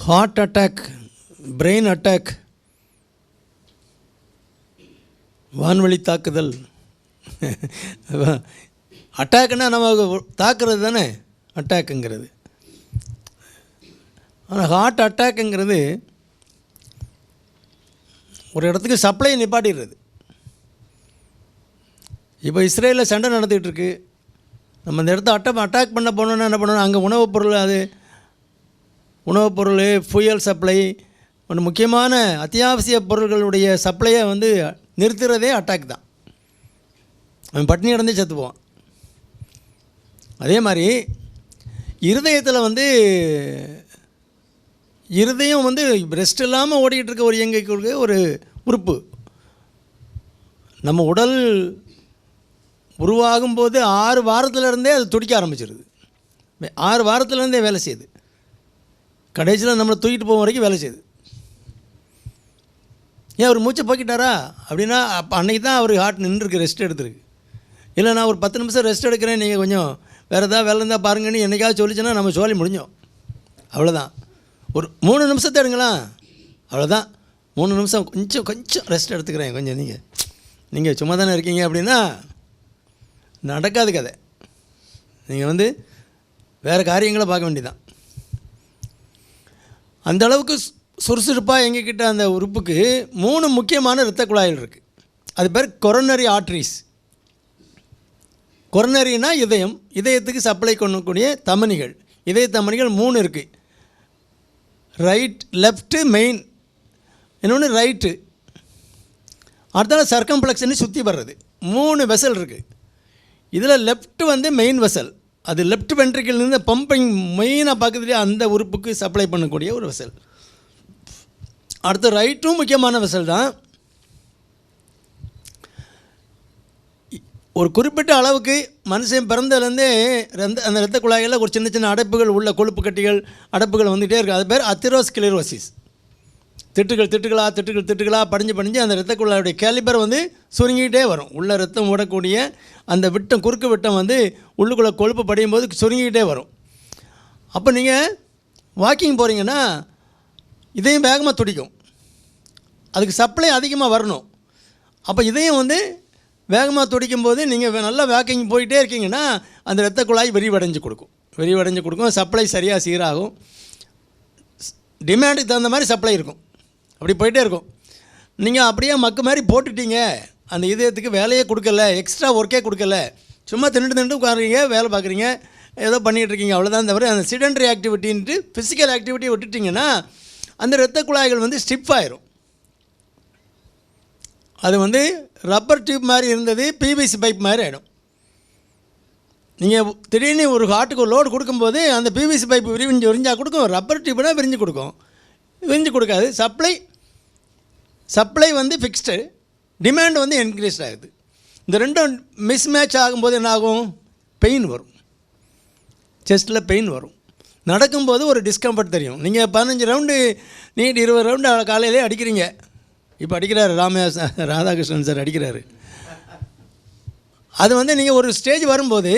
Heart attack, brain attack, வான்வழி தாக்குதல். அட்டாக்குன்னா நம்ம தாக்குறது தானே அட்டாக்குங்கிறது. ஆனால் ஹார்ட் அட்டாக்குங்கிறது ஒரு இடத்துக்கு சப்ளை நிப்பாட்டிடுறது. இப்போ இஸ்ரேலில் சண்டை நடந்துகிட்டு இருக்கு. நம்ம இந்த இடத்த அட்டாக் பண்ண போனோன்னா என்ன பண்ணணும், அங்கே உணவுப் பொருள், ஃபியூயல் சப்ளை, ஒன்று முக்கியமான அத்தியாவசிய பொருள்களுடைய சப்ளையை வந்து நிறுத்துறதே அட்டாக் தான். அவன் பட்டினி கிடந்தே செத்துக்குவான். அதே மாதிரி இருதயத்தில் வந்து இருதயம் வந்து ரெஸ்ட் இல்லாமல் ஓடிக்கிட்டு இருக்க ஒரு இயங்கிக்க ஒரு உறுப்பு. நம்ம உடல் உருவாகும்போது 6 வாரத்திலேருந்தே அது துடிக்க ஆரம்பிச்சிருது. 6 வாரத்திலேருந்தே வேலை செய்யுது. கடைசியில் நம்மளை தூக்கிட்டு போகும் வரைக்கும் வேலை செய்யுது. ஏன் அவர் மூச்சை போக்கிட்டாரா அப்படின்னா அப்போ அன்றைக்கி தான் அவர் ஹார்ட் நின்றுருக்கு, ரெஸ்ட் எடுத்துருக்கு. இல்லை நான் ஒரு 10 நிமிஷம் ரெஸ்ட் எடுக்கிறேன், நீங்கள் கொஞ்சம் வேறு ஏதாவது வேலை இருந்தால் பாருங்கன்னு என்றைக்காவது சொல்லிச்சுன்னா நம்ம சோழி முடிஞ்சோம், அவ்வளோதான். ஒரு 3 நிமிஷத்தை எடுங்களா, அவ்வளோதான். 3 நிமிஷம் கொஞ்சம் ரெஸ்ட் எடுத்துக்கிறேன், கொஞ்சம் நீங்கள் சும்மா தானே இருக்கீங்க அப்படின்னா நடக்காது கதை. நீங்கள் வந்து வேறு காரியங்களை பார்க்க வேண்டியதான். அந்த அளவுக்கு சுறுசுறுப்பாக எங்ககிட்ட அந்த உறுப்புக்கு 3 முக்கியமான இரத்த குழாய்கள் இருக்குது. அது பேர் கொரோனரி ஆர்ட்ரிஸ். கொரோனரினா இதயம், இதயத்துக்கு சப்ளை பண்ணக்கூடிய தமனிகள். இதய தமனிகள் 3 இருக்குது. ரைட், லெஃப்ட்டு, மெயின், இன்னொன்று ரைட்டு. அடுத்தால சர்க்கம்ப்ளெக்ஸ்ன்னு சுற்றி வர்றது 3 வெசல் இருக்குது. இதில் லெஃப்ட் வந்து மெயின் வெசல், அது லெஃப்ட் வென்ட்ரிக்கிள்லேருந்து பம்பிங் மெயினாக பார்க்குறதுலேயே அந்த உறுப்புக்கு சப்ளை பண்ணக்கூடிய ஒரு வெசல். அடுத்து ரைட்டும் முக்கியமான வெசல் தான். ஒரு குறிப்பிட்ட அளவுக்கு மனுஷன் பிறந்ததுலேருந்தே அந்த இரத்த குழாய்களில் ஒரு சின்ன சின்ன அடைப்புகள் உள்ள கொழுப்பு கட்டிகள் அடைப்புகள் வந்துகிட்டே இருக்குது. அது பேர் அத்திரோஸ்க்ளெரோசிஸ். திட்டுகளாக படிஞ்சு அந்த இரத்த குழாயுடைய கேலிபர் வந்து சுருங்கிக்கிட்டே வரும். உள்ள ரத்தம் ஓடக்கூடிய அந்த விட்டம், குறுக்கு விட்டம் வந்து உள்ளுக்குள்ளே கொழுப்பு படியும் போது சுருங்கிக்கிட்டே வரும். அப்போ நீங்கள் வாக்கிங் போகிறீங்கன்னா இதயம் வேகமாக துடிக்கும், அதுக்கு சப்ளை அதிகமாக வரணும். அப்போ இதயம் வந்து வேகமாக துடிக்கும் போது நீங்கள் நல்லா வாக்கிங் போயிட்டே இருக்கீங்கன்னா அந்த இரத்த குழாய் விரிவடைஞ்சு கொடுக்கும், சப்ளை சரியாக சீராகும், டிமாண்டுக்கு தகுந்த மாதிரி சப்ளை இருக்கும், அப்படி போயிட்டே இருக்கும். நீங்கள் அப்படியே மக்கு மாதிரி போட்டுட்டீங்க, அந்த இதயத்துக்கு வேலையே கொடுக்கல, எக்ஸ்ட்ரா ஒர்க்கே கொடுக்கல, சும்மா தின்னுட்டு உட்காருறீங்க, வேலை பார்க்குறீங்க, ஏதோ பண்ணிகிட்ருக்கீங்க, அவ்வளோதான். தவிர அந்த சிடென்ட்ரி ஆக்டிவிட்டின்ட்டு ஃபிசிக்கல் ஆக்டிவிட்டியை விட்டுட்டிங்கன்னா அந்த இரத்த குழாய்கள் வந்து ஸ்டிஃப் ஆயிரும். அது வந்து ரப்பர் டியூப் மாதிரி இருந்தது பிவிசி பைப் மாதிரி ஆகிடும். நீங்கள் திடீர்னு ஒரு ஹார்ட்டுக்கு ஒரு லோடு கொடுக்கும்போது அந்த பிவிசி பைப் விரிஞ்சால் கொடுக்கும், ரப்பர் டியூப்னா விரிஞ்சு கொடுக்கும், விரிஞ்சு கொடுக்காது. சப்ளை வந்து ஃபிக்ஸ்டு, டிமாண்ட் வந்து இன்க்ரீஸ் ஆகுது. இந்த ரெண்டும் மிஸ் மேட்ச் ஆகும்போது என்ன ஆகும், பெயின் வரும், செஸ்ட்டில் பெயின் வரும். நடக்கும்போது ஒரு டிஸ்கம்ஃபர்ட் தெரியும். நீங்கள் 15 ரவுண்டு நீட் 20 ரவுண்டு காலையிலே அடிக்கிறீங்க. இப்போ அடிக்கிறாரு ராதாகிருஷ்ணன் சார் அடிக்கிறாரு. அது வந்து நீங்கள் ஒரு ஸ்டேஜ் வரும்போது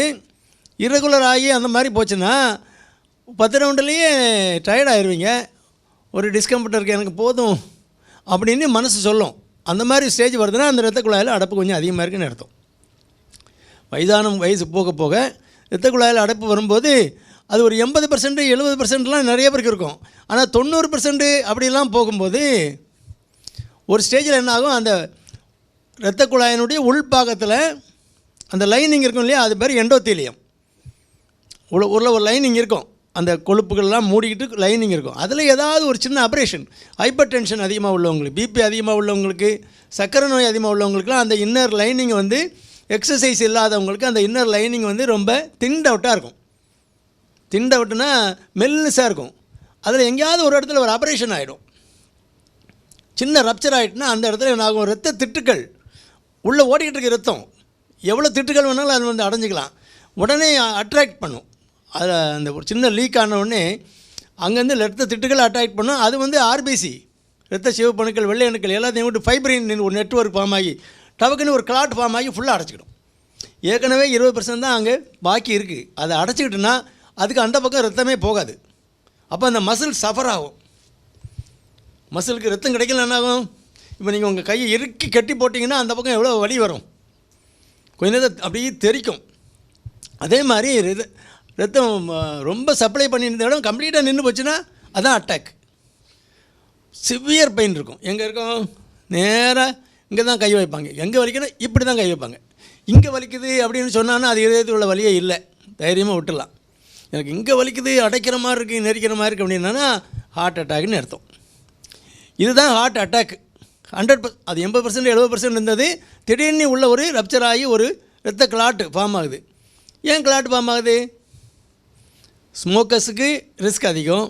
இரெகுலர் ஆகி அந்த மாதிரி போச்சுன்னா 10 ரவுண்டுலேயே டயர்ட் ஆயிடுவீங்க. ஒரு டிஸ்கம்ஃபர்ட் இருக்குது, எனக்கு போதும் அப்படின்னு மனசு சொல்லும். அந்த மாதிரி ஸ்டேஜ் வருதுன்னா அந்த இரத்த குழாயில் அடைப்பு கொஞ்சம் அதிகமாக இருக்குன்னு அர்த்தம். வயசு போக போக இரத்த குழாயில் அடைப்பு வரும்போது அது ஒரு 80% 70%லாம் நிறைய பேருக்கு இருக்கும். ஆனால் 90% அப்படிலாம் போகும்போது ஒரு ஸ்டேஜில் என்ன ஆகும், அந்த இரத்த குழாயினுடைய உள்பாகத்தில் அந்த லைனிங் இருக்கும் இல்லையா, அது பேர் எண்டோத்தீலியம். உள்ள ஒரு லைனிங் இருக்கும், அந்த கொழுப்புகள்லாம் மூடிக்கிட்டு லைனிங் இருக்கும். அதில் ஏதாவது ஒரு சின்ன ஆப்ரேஷன், ஹைப்பர் டென்ஷன் அதிகமாக உள்ளவங்களுக்கு, பிபி அதிகமாக உள்ளவங்களுக்கு, சர்க்கரை நோய் அதிகமாக உள்ளவங்களுக்குலாம் அந்த இன்னர் லைனிங் வந்து எக்ஸசைஸ் இல்லாதவங்களுக்கு அந்த இன்னர் லைனிங் வந்து ரொம்ப திண்டவுட்டாக இருக்கும். திண்டவுட்டுனா மெல்லிசாக இருக்கும். அதில் எங்கேயாவது ஒரு இடத்துல ஒரு ஆப்ரேஷன் ஆகிடும், சின்ன ரப்சர் ஆகிட்டுனா அந்த இடத்துல என்ன ஆகும், ரத்த திட்டுக்கள் உள்ளே ஓடிக்கிட்டு இருக்க ரத்தம் எவ்வளோ திட்டுகள் வேணாலும் அது வந்து அடைஞ்சிக்கலாம், உடனே அட்ராக்ட் பண்ணும். அதில் அந்த ஒரு சின்ன லீக் ஆனவுடனே அங்கேருந்து ரத்த திட்டுகள் அட்ராக்ட் பண்ணும். அது வந்து ஆர்பிசி, ரத்த சிவப்பணுக்கள், வெள்ளை அணுக்கள் எல்லாத்தையும் விட்டு ஃபைப்ரின் ஒரு நெட்வொர்க் ஃபார்ம் ஆகி டபக்குன்னு ஒரு கிளாட் ஃபார்ம் ஆகி ஃபுல்லாக அடைச்சிக்கிடும். ஏற்கனவே 20% தான் அங்கே பாக்கி இருக்குது. அதை அடைச்சிக்கிட்டுனா அதுக்கு அந்த பக்கம் ரத்தமே போகாது. அப்போ அந்த மசில் சஃபர் ஆகும். மசிலுக்கு ரத்தம் கிடைக்கல என்னாகும்? இப்போ நீங்கள் உங்கள் கையை இறுக்கி கட்டி போட்டிங்கன்னா அந்த பக்கம் எவ்வளோ வலி வரும், கொஞ்ச நேரம் அப்படியே தெரிக்கும். அதே மாதிரி ரத்தம் ரொம்ப சப்ளை பண்ணியிருந்த இடம் கம்ப்ளீட்டாக நின்று போச்சுன்னா அதான் அட்டாக். சிவியர் பெயின் இருக்கும். எங்கே இருக்கும்? நேராக இங்கே தான் கை வைப்பாங்க. எங்கே வலிக்கணும் இப்படி தான் கை வைப்பாங்க. இங்கே வலிக்குது அப்படின்னு சொன்னான்னா அது இதயத்தில் உள்ள வலியே இல்லை, தைரியமாக விட்டுடலாம். எனக்கு இங்கே வலிக்குது, அடைக்கிற மாதிரி இருக்குது, நெரிக்கிற மாதிரி இருக்குது அப்படின்னா ஹார்ட் அட்டாக்னு அர்த்தம். இதுதான் ஹார்ட் அட்டாக். 100%, அது 80% 70% இருந்தது. திடீர்னு உள்ள ஒரு ரப்சர் ஆகி ஒரு இரத்த கிளாட்டு ஃபார்ம் ஆகுது. ஏன் கிளாட் ஃபார்ம் ஆகுது? ஸ்மோக்கர்ஸுக்கு ரிஸ்க் அதிகம்,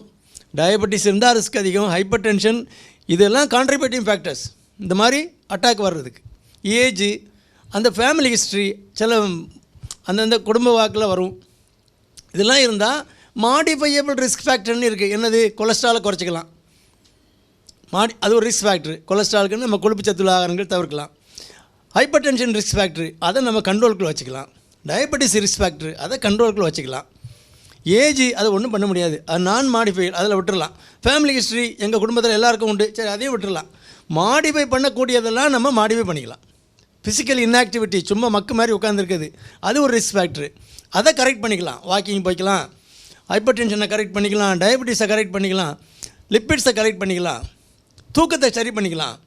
டயபெட்டிஸ் இருந்தால் ரிஸ்க் அதிகம், ஹைப்பர் டென்ஷன், இதெல்லாம் கான்ட்ரிபியூட்டிங் ஃபேக்டர்ஸ் இந்த மாதிரி அட்டாக் வர்றதுக்கு. ஏஜ், அந்த ஃபேமிலி ஹிஸ்ட்ரி, சில அந்தந்த குடும்ப வாக்கில் வரும். இதெல்லாம் இருந்தால் மாடிஃபையபிள் ரிஸ்க் ஃபேக்டர்னு இருக்குது. என்னது? கொலஸ்ட்ராலை குறைச்சிக்கலாம். அது ஒரு ரிஸ்க் ஃபேக்ட்ரு. கொலஸ்ட்ராலுக்குன்னு நம்ம கொழுப்பு சத்துள்ள ஆகாரங்கள் தவிர்க்கலாம். ஹைப்பர் டென்ஷன் ரிஸ்க் ஃபேக்ட்ரு, அதை நம்ம கண்ட்ரோலுக்குள்ளே வச்சுக்கலாம். டயபெட்டிஸ் ரிஸ்க் ஃபேக்ட்ரு, அதை கண்ட்ரோலுக்குள்ளே வச்சுக்கலாம். ஏஜ், அதை ஒன்றும் பண்ண முடியாது, அது நான் மாடிஃபைடு, அதில் விட்டுடலாம். ஃபேமிலி ஹிஸ்ட்ரி எங்கள் குடும்பத்தில் எல்லாருக்கும் உண்டு, சரி அதையும் விட்டுடலாம். மாடிஃபை பண்ணக்கூடியதெல்லாம் நம்ம மாடிஃபை பண்ணிக்கலாம். ஃபிசிக்கல் இன்ஆக்டிவிட்டி, சும்மா மக்கு மாதிரி உட்காந்துருக்குது, அது ஒரு ரிஸ்க் ஃபேக்ட்ரு, அதை கரெக்ட் பண்ணிக்கலாம். வாக்கிங் போய்க்கலாம், ஹைப்பர் டென்ஷனை கரெக்ட் பண்ணிக்கலாம், டயபெட்டிஸை கரெக்ட் பண்ணிக்கலாம், லிப்பிட்ஸை கரெக்ட் பண்ணிக்கலாம், தூக்கத்தை சரி பண்ணிக்கலாம்.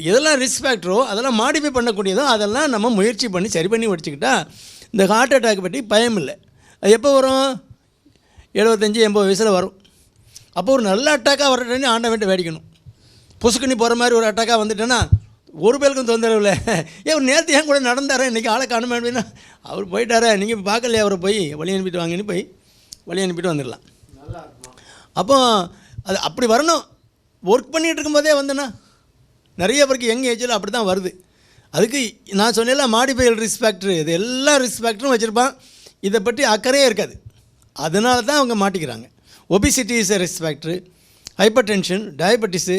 எதெல்லாம் ரிஸ்க் ஃபேக்டரோ அதெல்லாம் மாடிஃபை பண்ணக்கூடியதோ அதெல்லாம் நம்ம முயற்சி பண்ணி சரி பண்ணி வச்சுக்கிட்டா இந்த ஹார்ட் அட்டாக் பற்றி பயம் இல்லை. அது எப்போ வரும்? 75-80 வயசில் வரும். அப்போ ஒரு நல்ல அட்டாக்காக வரட்டேன்னு ஆண்டவன்ட்ட வேடிக்கணும். புசுக்கண்ணி போகிற மாதிரி ஒரு அட்டாக்காக வந்துட்டேன்னா ஒரு பேருக்கும் தொந்தரவு இல்லை. ஒரு நேற்று ஏன் கூட நடந்தாரே, இன்றைக்கி ஆளை காணுமே அப்படின்னா அவர் போயிட்டாரே, நீங்கள் பார்க்கலையே அவரை, போய் வழி அனுப்பிட்டு வாங்கன்னு போய் வழி அனுப்பிட்டு வந்துடலாம். அப்போ அது அப்படி வரணும். ஒர்க் பண்ணிகிட்டு இருக்கும்போதே வந்தேன்னா நிறைய பேருக்கு யங் ஏஜில் அப்படி தான் வருது. அதுக்கு நான் சொன்னேன்ல மாடிஃபைல் ரிஸ்க் ஃபேக்ட்ரு, இது எல்லா ரிஸ்க் ஃபேக்டரும் வச்சுருப்பான், இதை பற்றி அக்கறையே இருக்காது. அதனால தான் அவங்க மாட்டிக்கிறாங்க. Obesity is a risk factor, hyper tension, diabetes,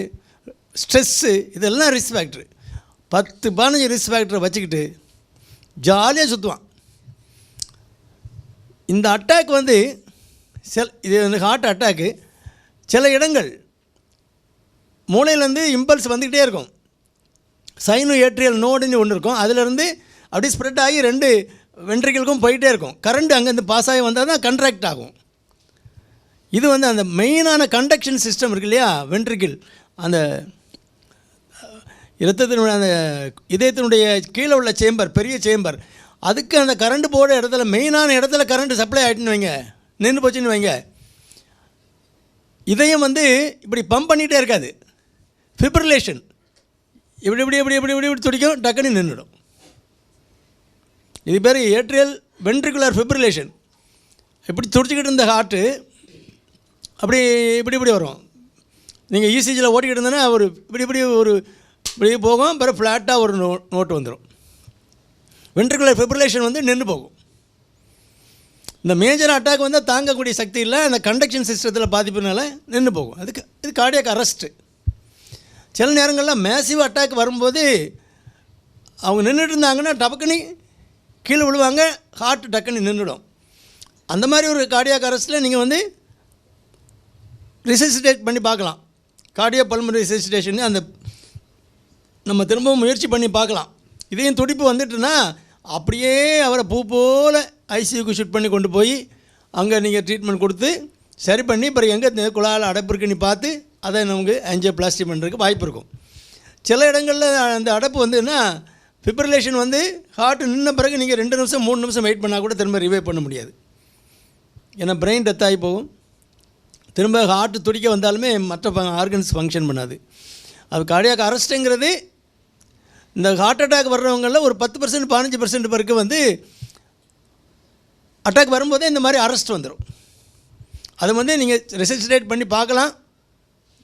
stress, இதெல்லாம் ரிஸ்க் ஃபேக்ட்ரு. 10-15 ரிஸ்க் ஃபேக்டரை வச்சுக்கிட்டு ஜாலியாக சுற்றுவான். இந்த அட்டாக் வந்து இது வந்து ஹார்ட் அட்டாக்கு சில இடங்கள் மூளையிலேருந்து இம்பல்ஸ் வந்துக்கிட்டே இருக்கும். சைனோ ஏட்ரியல் நோடுன்னு ஒன்று இருக்கும், அதிலேருந்து அப்படியே ஸ்ப்ரெட் ஆகி 2 வென்ட்ரிக்கிளுக்கும் போயிட்டே இருக்கும். கரண்ட் அங்கேருந்து பாஸ் ஆகி வந்தால் தான் கண்ட்ராக்ட் ஆகும். இது வந்து அந்த மெயினான கண்டக்ஷன் சிஸ்டம் இருக்கு இல்லையா, வென்ட்ரிக்கிள், அந்த இரத்தத்தினுடைய அந்த இதயத்தினுடைய கீழே உள்ள சேம்பர், பெரிய சேம்பர், அதுக்கு அந்த கரண்ட் போட இடத்துல மெயினான இடத்துல கரண்ட் சப்ளை ஆகிட்டுன்னு வைங்க, நின்று போச்சுன்னு வைங்க, இதயம் வந்து இப்படி பம்ப் பண்ணிகிட்டே இருக்காது. ஃபிப்ரிலேஷன் இப்படி இப்படி இப்படி இப்படி இப்படி துடிக்கும், டக்குன்னு நின்றுடும். இது பேர் ஏட்ரியல் வென்ட்ரிகுலர் ஃபிப்ரிலேஷன். இப்படி துடிச்சிக்கிட்டு இருந்த ஹார்ட்டு அப்படி இப்படி இப்படி வரும். நீங்கள் இசிஜியில் ஓட்டிக்கிட்டு இருந்தேன்னா ஒரு இப்படி இப்படி ஒரு இப்படி போகும், பிறகு ஃப்ளாட்டாக ஒரு நோட்டு வந்துடும். வென்ட்ரிகுலர் ஃபிப்ரிலேஷன் வந்து நின்று போகும். இந்த மேஜர் அட்டாக் வந்து தாங்கக்கூடிய சக்தி இல்லை, அந்த கண்டக்ஷன் சிஸ்டத்தில் பாதிப்புனால நின்று போகும். அதுக்கு இது கார்டியாக் அரெஸ்ட்டு. சில நேரங்களில் மேசிவ் அட்டாக் வரும்போது அவங்க நின்றுட்டு இருந்தாங்கன்னா டபக்குன்னு கீழே விழுவாங்க, ஹார்ட் டக்குன்னு நின்றுடும். அந்த மாதிரி ஒரு கார்டியாக் அரெஸ்ட்டில் நீங்கள் வந்து ரிசசிடேட் பண்ணி பார்க்கலாம். கார்டியோ பல்மனரி ரிசசிடேஷன் அந்த நம்ம திரும்பவும் முயற்சி பண்ணி பார்க்கலாம். இதையும் துடிப்பு வந்துட்டுன்னா அப்படியே அவரை பூ போல் ஐசியூக்கு ஷூட் பண்ணி கொண்டு போய் அங்கே நீங்கள் ட்ரீட்மெண்ட் கொடுத்து சரி பண்ணி பிறகு எங்கே குழாயில் அடைப்பு இருக்குன்னு பார்த்து அதை நமக்கு ஆஞ்சியோபிளாஸ்டி பண்ணுறதுக்கு வாய்ப்பு இருக்கும். சில இடங்களில் அந்த அடைப்பு வந்துன்னா ஃபிப்ரிலேஷன் வந்து ஹார்ட் நின்ன பிறகு நீங்கள் 2 நிமிஷம் 3 நிமிஷம் வெயிட் பண்ணால் கூட திரும்ப ரிவைவ் பண்ண முடியாது. ஏன்னா பிரெயின் டெத் ஆகி போகும். திரும்ப ஹார்ட் துடிக்க வந்தாலுமே மற்ற ஆர்கன்ஸ் ஃபங்க்ஷன் பண்ணாது. அது கார்டியாக் அரெஸ்ட்டுங்கிறது இந்த ஹார்ட் அட்டாக் வர்றவங்களில் ஒரு 10% 15% பேருக்கு வந்து அட்டாக் வரும்போதே இந்த மாதிரி அரெஸ்ட் வந்துடும். அதை வந்து நீங்கள் ரெசிஸ்டேட் பண்ணி பார்க்கலாம்,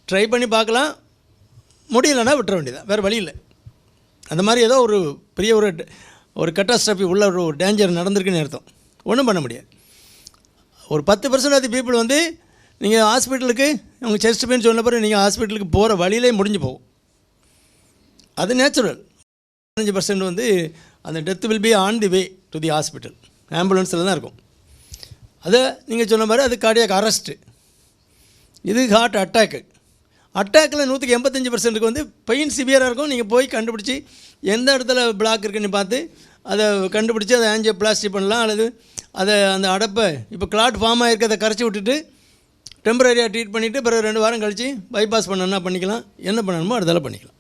ட்ரை பண்ணி பார்க்கலாம், முடியலைன்னா விட்டுற வேண்டியதான், வேறு வழி இல்லை. அந்த மாதிரி ஏதோ ஒரு பெரிய ஒரு கட்டாஸ்ட்ராஃபி உள்ள ஒரு டேஞ்சர் நடந்திருக்குன்னு அர்த்தம். ஒன்றும் பண்ண முடியாது. ஒரு 10% ஆஃப் தி பீப்புள் வந்து நீங்கள் ஹாஸ்பிட்டலுக்கு அவங்க செஸ்ட் பெயின் சொன்ன பிறகு நீங்கள் ஹாஸ்பிட்டலுக்கு போகிற வழியிலே முடிஞ்சு போகும். அது நேச்சுரல். 15% வந்து அந்த death will be on the way to the hospital, ஆம்புலன்ஸில் தான் இருக்கும். அதை நீங்கள் சொன்ன மாதிரி அது கார்டியாக் அரெஸ்ட்டு. இது ஹார்ட் அட்டாக்கு. அட்டாக்கில் 185%க்கு வந்து பெயின் சிவியராக இருக்கும். நீங்கள் போய் கண்டுபிடிச்சி எந்த இடத்துல பிளாக் இருக்குன்னு பார்த்து அதை கண்டுபிடிச்சி அதை ஆஞ்சியோபிளாஸ்டி பண்ணலாம். அல்லது அதை அந்த அடைப்பை இப்போ கிளாட் ஃபார்ம் ஆகிருக்கிறத கரைச்சி விட்டுட்டு டெம்பரரியாக ட்ரீட் பண்ணிவிட்டு பிறகு 2 வாரம் கழித்து பைபாஸ் பண்ணணும்னா பண்ணிக்கலாம். என்ன பண்ணணுமோ அதெல்லாம் பண்ணிக்கலாம்.